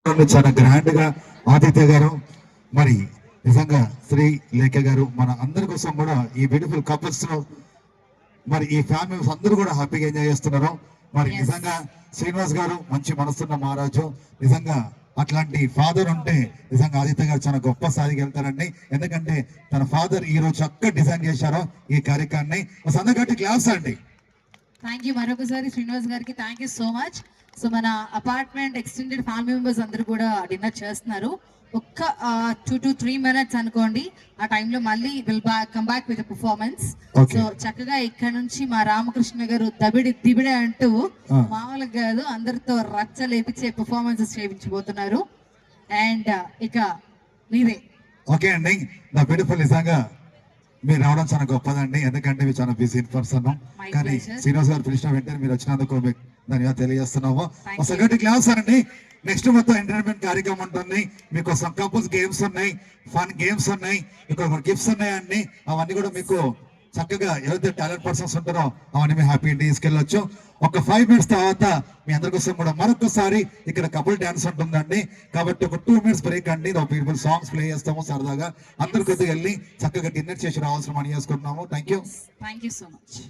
చాలా గ్రాండ్ గా ఆదిత్య గారు మరి నిజంగా శ్రీ లేఖ గారు మన అందరి కోసం కూడా ఈ బ్యూటిఫుల్ కపుల్స్ మరి ఈ ఫ్యామిలీ మెంబర్స్ అందరూ కూడా హ్యాపీగా ఎంజాయ్ చేస్తున్నారు. మరి నిజంగా శ్రీనివాస్ గారు మంచి మనసున్న మహారాజు. నిజంగా అట్లాంటి ఫాదర్ ఉంటే నిజంగా ఆదిత్య గారు చాలా గొప్ప స్థాయికి వెళ్తారండి. ఎందుకంటే తన ఫాదర్ ఈ రోజు చక్కగా డిజైన్ చేశారు ఈ కార్యక్రమాన్ని. సందర్భంగా క్లాస్ అండి. థ్యాంక్ యూ మరొకసారి శ్రీనివాస్ గారికి thank you so much. So మన అపార్ట్మెంట్ ఎక్స్టెండెడ్ ఫ్యామిలీ మెంబర్స్ అందరూ కూడా డిన్నర్ చేస్తున్నారు. ఒక్క 2 to 3 minutes అనుకోండి, ఆ టైంలో మళ్ళీ will come back with performance. So చక్కగా ఇక్కడ నుంచి మా రామకృష్ణ గారు దిబిడే అంటూ మామూలుగా కాదు అందరితో రచ్చ లేపించే పర్ఫార్మెన్సెస్ చేయించబోతున్నారు. అండ్ ఇక మీరే. ఓకే అండి, నా బ్యూటిఫుల్ నిజంగా మీరు రావడం చాలా గొప్పదండి. ఎందుకంటే మీరు చాలా బిజీ పర్సన్. కానీ శ్రీనివాస్ గారు పిలిచిన వెంటనే మీరు వచ్చినందుకు ధన్యవాదాలు తెలియజేస్తున్నాము. ఒకసారి క్లాస్ అండి. నెక్స్ట్ మొత్తం ఎంటర్టైన్మెంట్ కార్యక్రమం ఉంటుంది. మీకోసం కపుల్స్ గేమ్స్ ఉన్నాయి, ఫన్ గేమ్స్ ఉన్నాయి, ఇక్కడ గిఫ్ట్స్ ఉన్నాయండి. అవన్నీ కూడా మీకు చక్కగా ఎవరైతే టాలెంట్ పర్సన్స్ ఉంటారో అవన్నీ మీ హ్యాపీ తీసుకెళ్ళొచ్చు. ఒక 5 minutes తర్వాత మీ అందరి కోసం కూడా మరొకసారి ఇక్కడ కపుల్ డాన్స్ ఉంటుందండి. కాబట్టి ఒక 2 minutes బ్రేక్ అండి. బ్యూటిఫుల్ సాంగ్స్ ప్లే చేస్తాము సరదాగా. అందరి కొద్దిగా వెళ్ళి చక్కగా డిన్నర్ చేసి రావాల్సిన మనీ చేసుకుంటున్నాము. Thank you so much.